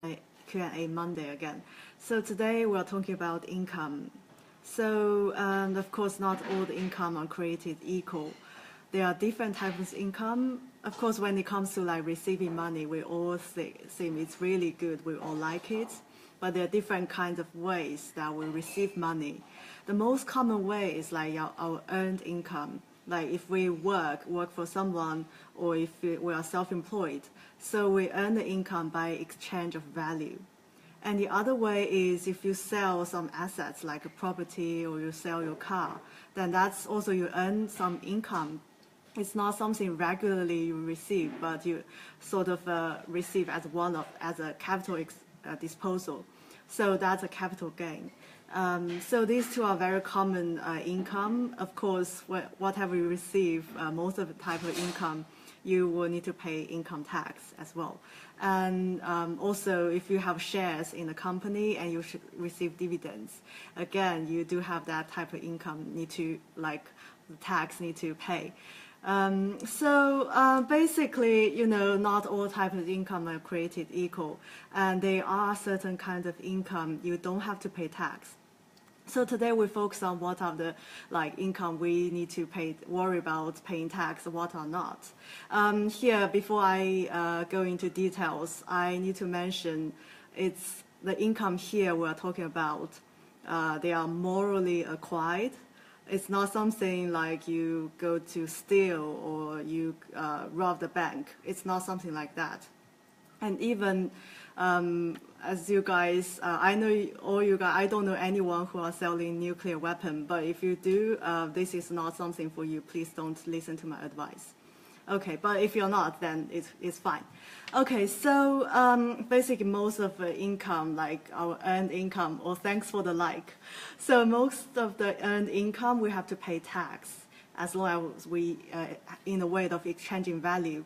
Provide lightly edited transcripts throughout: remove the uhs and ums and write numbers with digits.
Q&A Monday again. So today we're talking about income. So of course, not all the income are created equal. There are different types of income. Of course, when it comes to like receiving money, we all think it's really good. We all like it. But there are different kinds of ways that we receive money. The most common way is like our earned income. Like if we work for someone, or if we are self-employed. So we earn the income by exchange of value. And the other way is if you sell some assets like a property or you sell your car, then that's also you earn some income. It's not something regularly you receive, but you sort of receive as a capital disposal. So that's a capital gain. So these two are very common income. Of course, whatever you receive, most of the type of income, you will need to pay income tax as well. And also, if you have shares in the company and you should receive dividends, again, you do have that type of income the tax need to pay. Basically, not all types of income are created equal, and there are certain kinds of income you don't have to pay tax. So today we focus on what are the income we need to worry about paying tax, what are not. Here, before I go into details, I need to mention it's the income here we're talking about. They are morally acquired. It's not something like you go to steal or you rob the bank. It's not something like that. And even as you guys, I know all you guys, I don't know anyone who are selling nuclear weapon, but if you do, this is not something for you. Please don't listen to my advice. Okay, but if you're not, then it's fine. Okay, so basically most of the income, like our earned income, or thanks for the like. So most of the earned income, we have to pay tax as long as we, in a way of exchanging value,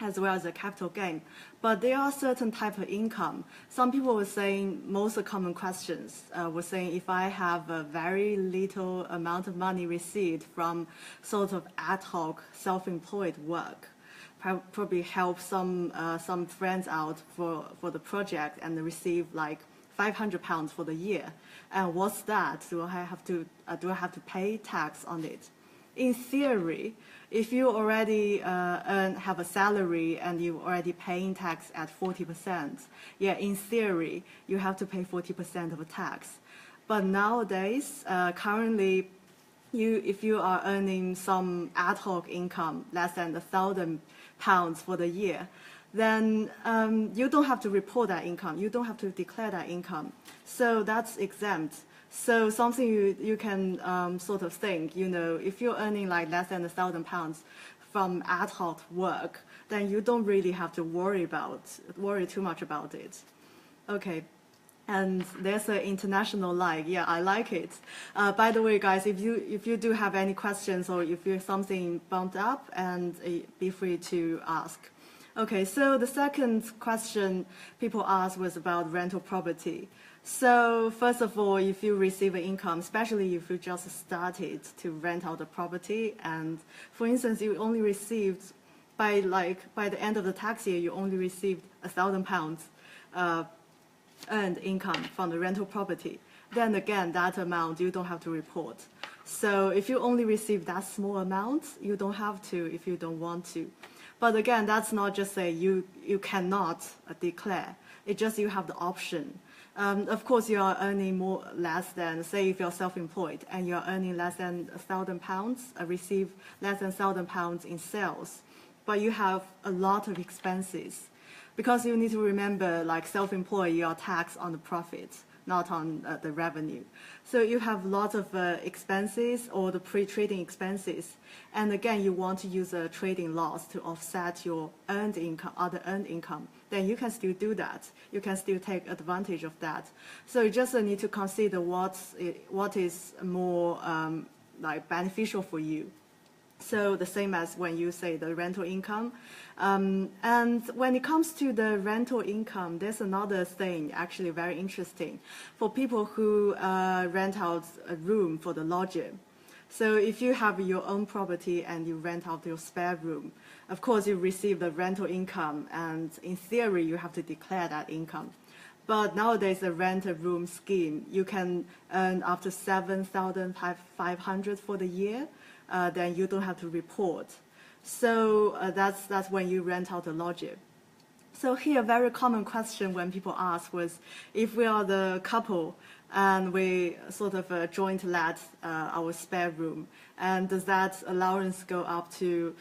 as well as a capital gain. But there are certain type of income. Some people were saying, most of the common questions were saying, if I have a very little amount of money received from sort of ad hoc self-employed work, probably help some friends out for the project and receive like £500 for the year. And what's that? Do I have to pay tax on it? In theory, if you already have a salary and you're already paying tax at 40%, yeah, in theory, you have to pay 40% of the tax. But nowadays, currently, if you are earning some ad hoc income, less than £1,000 for the year, then you don't have to report that income. You don't have to declare that income. So that's exempt. So something you can sort of think, if you're earning like less than £1,000 from ad hoc work, then you don't really have to worry too much about it. Okay. And there's an international like, yeah, I like it. By the way, guys, if you do have any questions or if you're something bumped up, and be free to ask. Okay, so the second question people asked was about rental property. So first of all, if you receive an income, especially if you just started to rent out the property, and for instance, you only received by the end of the tax year, you only received £1,000 earned income from the rental property, then again, that amount you don't have to report. So if you only receive that small amount, you don't have to if you don't want to. But again, that's not just say you cannot declare. It's just you have the option. Of course, you are earning less than, say if you're self-employed and you're earning less than £1,000, receive less than £1,000 in sales, but you have a lot of expenses. Because you need to remember, like self-employed, you are taxed on the profit, not on the revenue. So you have lots of expenses or the pre-trading expenses. And again, you want to use a trading loss to offset your earned income, other earned income. Then you can still do that. You can still take advantage of that. So you just need to consider what is more beneficial for you. So the same as when you say the rental income. And when it comes to the rental income, there's another thing actually very interesting. For people who rent out a room for the lodger. So if you have your own property and you rent out your spare room, of course you receive the rental income, and in theory you have to declare that income. But nowadays the rent a room scheme, you can earn up to 7,500 for the year, then you don't have to report. So that's when you rent out a lodging. So here, a very common question when people ask was, if we are the couple and we sort of joint let our spare room, and does that allowance go up to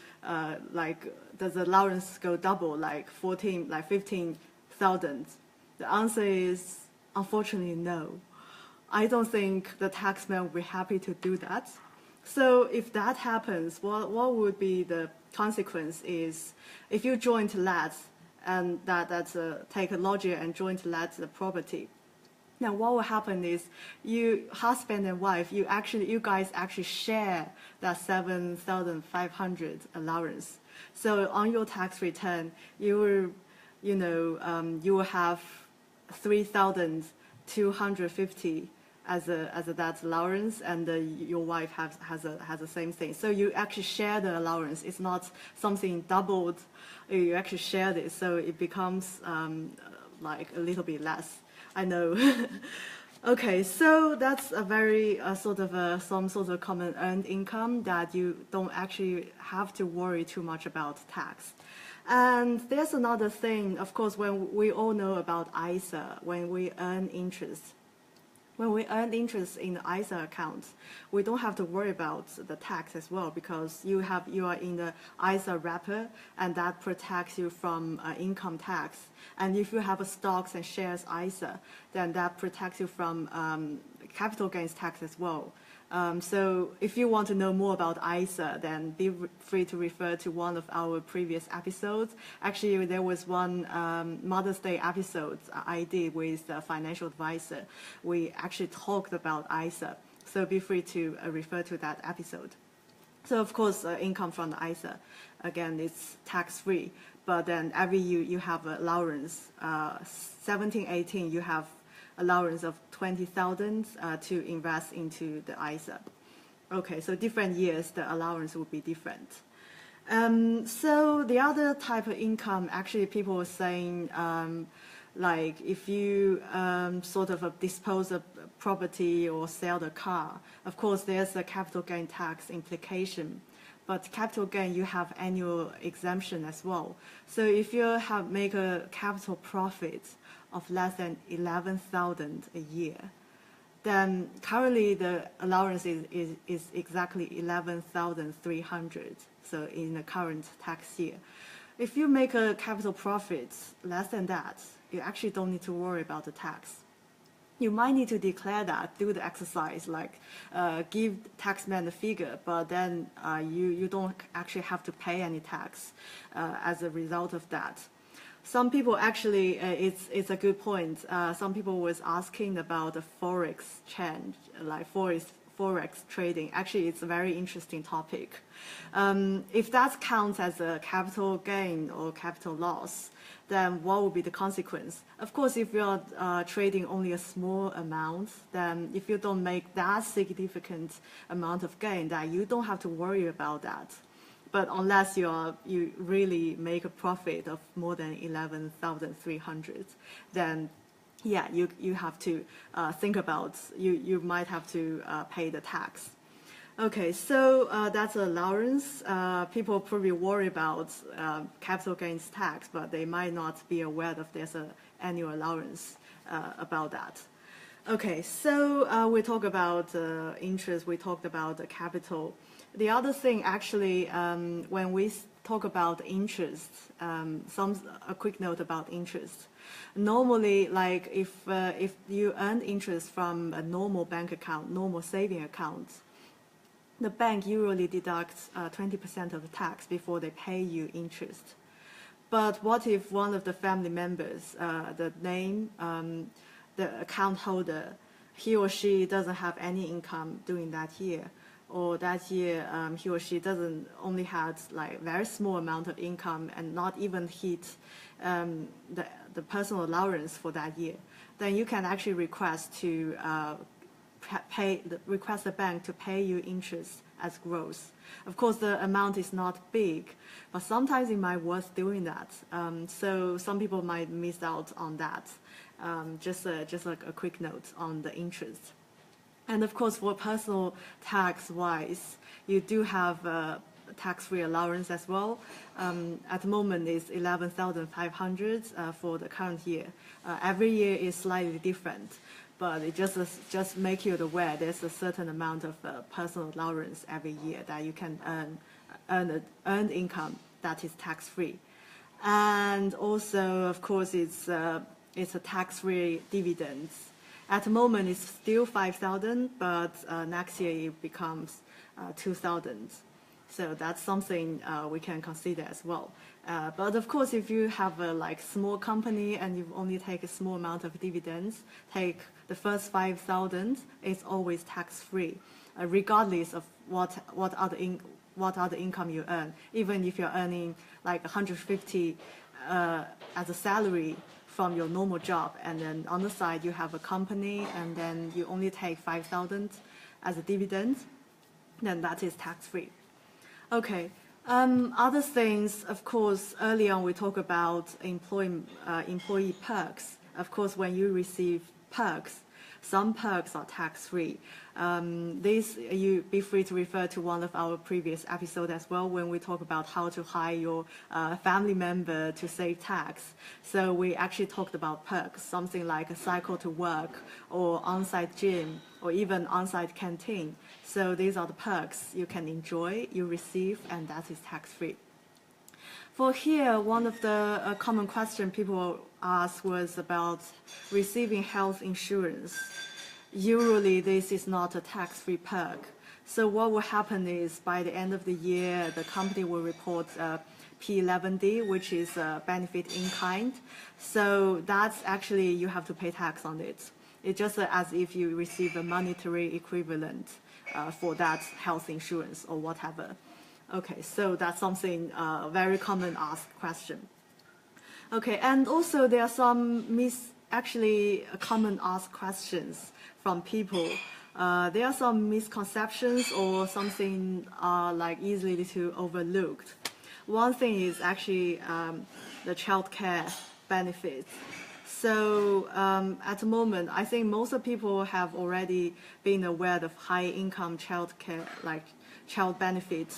does the allowance go double, like 15,000? The answer is unfortunately no. I don't think the taxman will be happy to do that. So if that happens, what would be the consequence is, if you joint let and that's take a lodger and joint let the property. Now what will happen is, you husband and wife, you guys actually share that 7,500 allowance. So on your tax return, you will have 3,250 as that allowance, and your wife has the same thing. So you actually share the allowance. It's not something doubled. You actually share this, so it becomes like a little bit less. I know. Okay, so that's a very some sort of common earned income that you don't actually have to worry too much about tax. And there's another thing, of course, when we all know about ISA, when we earn interest. When we earn interest in the ISA account, we don't have to worry about the tax as well, because you are in the ISA wrapper, and that protects you from income tax. And if you have a stocks and shares ISA, then that protects you from capital gains tax as well. So if you want to know more about ISA, then be free to refer to one of our previous episodes. Actually, there was one Mother's Day episode I did with a financial advisor. We actually talked about ISA. So be free to refer to that episode. So of course, income from the ISA, again, it's tax-free. But then every year you have allowance. 17, 18, you have allowance of 20,000 to invest into the ISA. Okay, so different years the allowance will be different. So the other type of income, actually people were saying, like if you sort of dispose of property or sell the car, of course there's a capital gain tax implication. But capital gain, you have annual exemption as well. So if you make a capital profit of less than 11,000 a year, then currently the allowance is exactly 11,300. So in the current tax year, if you make a capital profit less than that, you actually don't need to worry about the tax. You might need to declare that, do the exercise, like give taxman the figure, but then you don't actually have to pay any tax as a result of that. Some people actually, it's a good point. Some people was asking about the Forex change, like Forex trading. Actually, it's a very interesting topic. If that counts as a capital gain or capital loss, then what will be the consequence? Of course, if you're trading only a small amount, then if you don't make that significant amount of gain, then you don't have to worry about that. But unless you really make a profit of more than 11,300, then yeah, you have to think about, you might have to pay the tax. Okay, so that's allowance. People probably worry about capital gains tax, but they might not be aware that there's an annual allowance about that. Okay, so we talked about interest, we talked about the capital. The other thing, actually, when we talk about interest, a quick note about interest. Normally, like if you earn interest from a normal bank account, normal saving account, the bank usually deducts 20% of the tax before they pay you interest. But what if one of the family members, the account holder, he or she doesn't have any income during that year, or that year he or she only had like very small amount of income and not even hit the personal allowance for that year, then you can actually request to request the bank to pay you interest as gross. Of course, the amount is not big, but sometimes it might worth doing that. So some people might miss out on that. Just like a quick note on the interest. And of course, for personal tax-wise, you do have tax-free allowance as well. At the moment, it's 11,500 for the current year. Every year is slightly different, but it just make you aware there's a certain amount of personal allowance every year that you can earn income that is tax-free. And also, of course, it's a tax-free dividends. At the moment, it's still 5,000, but next year it becomes 2,000. So that's something we can consider as well. But of course, if you have a small company and you only take a small amount of dividends, take the first 5,000, it's always tax-free, regardless of what other income you earn. Even if you're earning 150 as a salary from your normal job, and then on the side you have a company, and then you only take 5,000 as a dividend, then that is tax-free. Okay. Other things, of course, early on we talk about employee perks. Of course, when you receive perks, some perks are tax-free. This, you be free to refer to one of our previous episodes as well when we talk about how to hire your family member to save tax. So we actually talked about perks, something like a cycle to work or on-site gym or even on-site canteen. So these are the perks you can enjoy, you receive, and that is tax-free. For here, one of the common questions people ask was about receiving health insurance. Usually, this is not a tax-free perk. So what will happen is by the end of the year, the company will report P11D, which is benefit in kind. So that's actually, you have to pay tax on it. It's just as if you receive a monetary equivalent for that health insurance or whatever. Okay, so that's something very common asked question. Okay, and also there are some common asked questions from people. There are some misconceptions or something easily to overlooked. One thing is actually the childcare benefits. So at the moment, I think most of people have already been aware of high income childcare, child benefit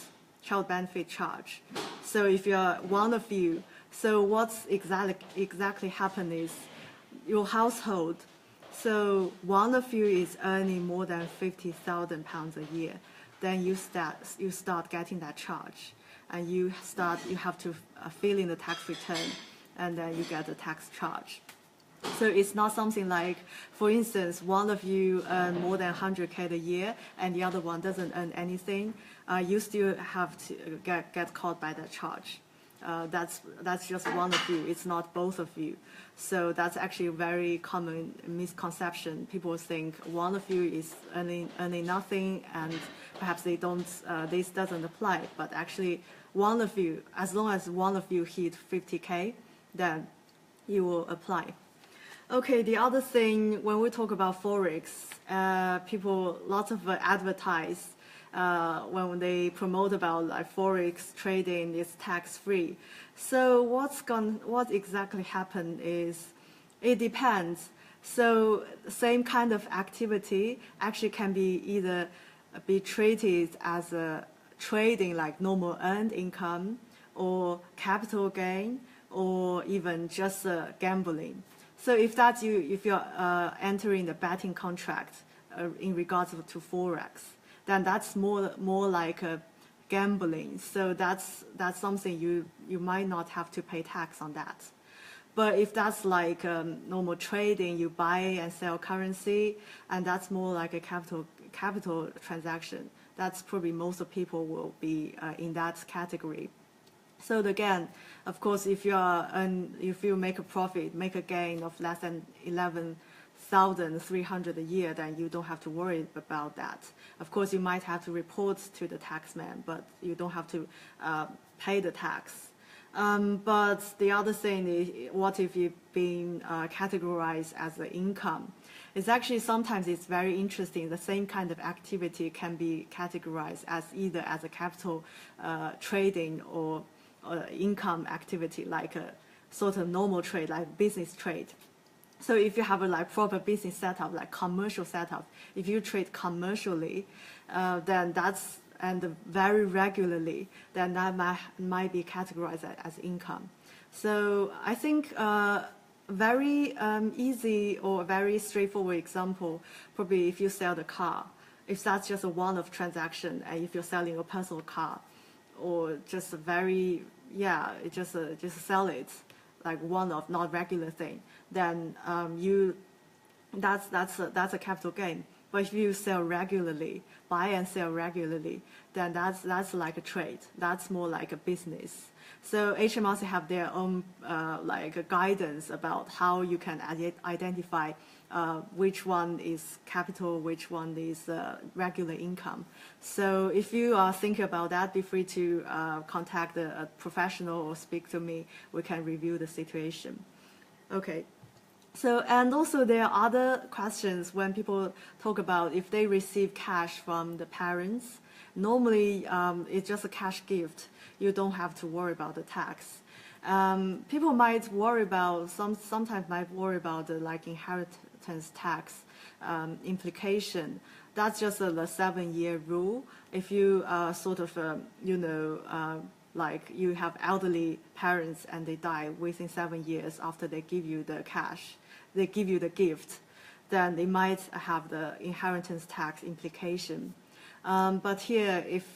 charge. So if you're one of you, so what's exactly happened is your household, so one of you is earning more than £50,000 a year, then you start getting that charge, and you have to fill in the tax return, and then you get a tax charge. So it's not something like, for instance, one of you earn more than 100K a year and the other one doesn't earn anything. You still have to get caught by that charge. That's just one of you. It's not both of you. So that's actually a very common misconception. People think one of you is earning nothing, and perhaps this doesn't apply. But actually, one of you, as long as one of you hit 50K, then you will apply. Okay, the other thing, when we talk about Forex, lots of advertise when they promote about Forex trading is tax-free. So what exactly happened is, it depends. So same kind of activity actually can be either be treated as a trading like normal earned income, or capital gain, or even just gambling. So if you're entering the betting contract in regards to Forex, then that's more like a gambling. So that's something you might not have to pay tax on that. But if that's like normal trading, you buy and sell currency, and that's more like a capital transaction, that's probably most of people will be in that category. So again, of course, if you make a profit, make a gain of less than 11,300 a year, then you don't have to worry about that. Of course, you might have to report to the taxman, but you don't have to pay the tax. But the other thing is, what if you've been categorized as an income? It's actually sometimes it's very interesting. The same kind of activity can be categorized as either as a capital trading or income activity, like a sort of normal trade, like business trade. So if you have a like proper business setup, like commercial setup, if you trade commercially, then that's and very regularly, then that might be categorized as income. So I think very easy or very straightforward example, probably if you sell the car, if that's just a one-off transaction, and if you're selling a personal car, or just a very, just sell it, like one-off, not regular thing, then that's a capital gain. But if you sell regularly, buy and sell regularly, then that's like a trade. That's more like a business. So HMRC have their own like a guidance about how you can identify which one is capital, which one is regular income. So if you are thinking about that, be free to contact a professional or speak to me. We can review the situation. Okay. So, and also there are other questions when people talk about if they receive cash from the parents. Normally, it's just a cash gift. You don't have to worry about the tax. People might worry about, sometimes might worry about the like inheritance tax implication. That's just the 7-year rule. If you sort of, like you have elderly parents and they die within 7 years after they give you the cash, they give you the gift, then they might have the inheritance tax implication. But here, if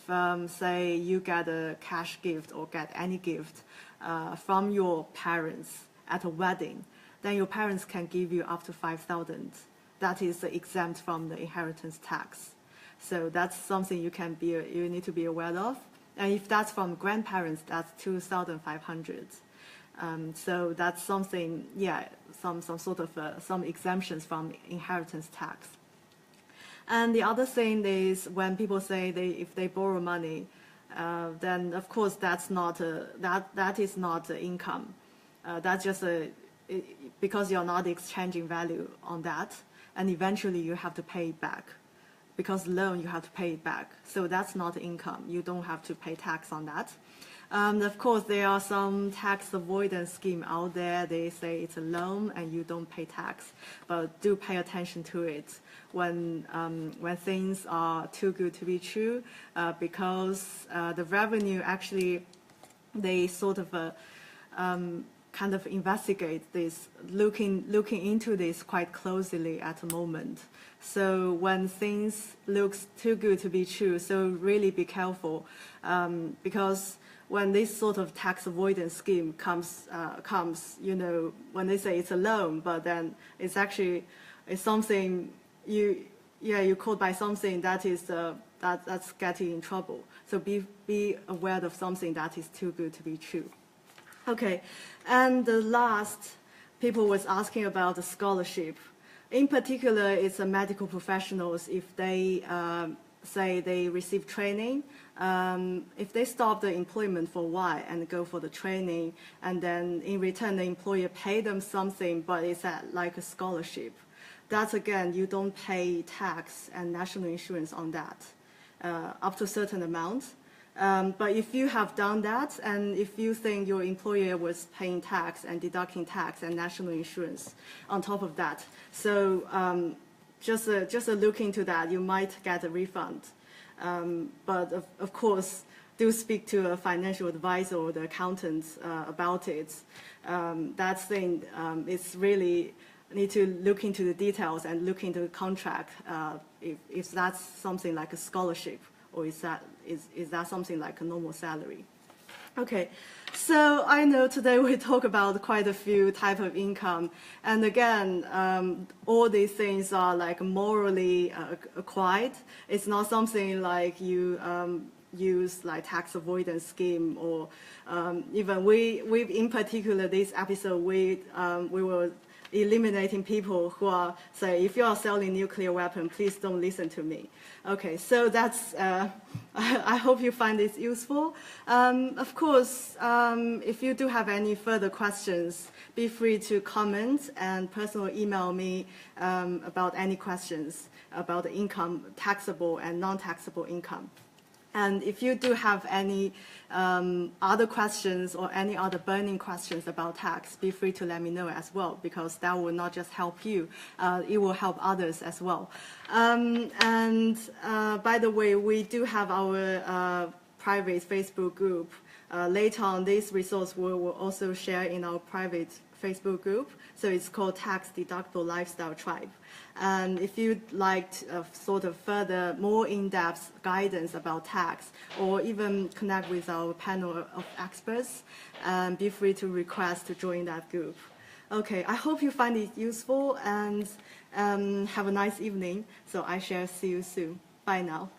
say you get a cash gift or get any gift from your parents at a wedding, then your parents can give you up to 5,000. That is exempt from the inheritance tax. So that's something you need to be aware of. And if that's from grandparents, that's 2,500. So that's something, some sort of some exemptions from inheritance tax. And the other thing is when people say if they borrow money, then of course that's not that is not income. That's just because you're not exchanging value on that, and eventually you have to pay it back. Because loan, you have to pay it back. So that's not income. You don't have to pay tax on that. Of course, there are some tax avoidance scheme out there. They say it's a loan and you don't pay tax, but do pay attention to it when things are too good to be true, because the revenue actually, they sort of kind of investigate this, looking into this quite closely at the moment. So when things looks too good to be true, so really be careful, because when this sort of tax avoidance scheme comes, when they say it's a loan, but then it's actually something you caught by something that is that's getting in trouble. So be aware of something that is too good to be true. Okay, and the last, people was asking about the scholarship. In particular, it's medical professionals. If they say they receive training, if they stop the employment for a while and go for the training, and then in return the employer pay them something, but it's like a scholarship. That's again, you don't pay tax and national insurance on that up to a certain amount. But if you have done that, and if you think your employer was paying tax and deducting tax and national insurance on top of that, so just look into that. You might get a refund. But of course, do speak to a financial advisor or the accountant about it. That thing is really need to look into the details and look into the contract if that's something like a scholarship, or is that something like a normal salary? Okay, so I know today we talk about quite a few type of income, and again, all these things are like morally acquired. It's not something like you use like tax avoidance scheme, or even we in particular this episode we will eliminating people who are say, if you are selling nuclear weapon, please don't listen to me. Okay, so that's. I hope you find this useful. Of course, if you do have any further questions, be free to comment and personally email me about any questions about the income, taxable and non-taxable income. And if you do have any other questions or any other burning questions about tax, be free to let me know as well, because that will not just help you, it will help others as well. By the way, we do have our private Facebook group. Later on, this resource we will also share in our private Facebook group. So it's called Tax Deductible Lifestyle Tribe. And if you'd like sort of further, more in-depth guidance about tax, or even connect with our panel of experts, be free to request to join that group. Okay, I hope you find it useful, and have a nice evening. So I shall see you soon. Bye now.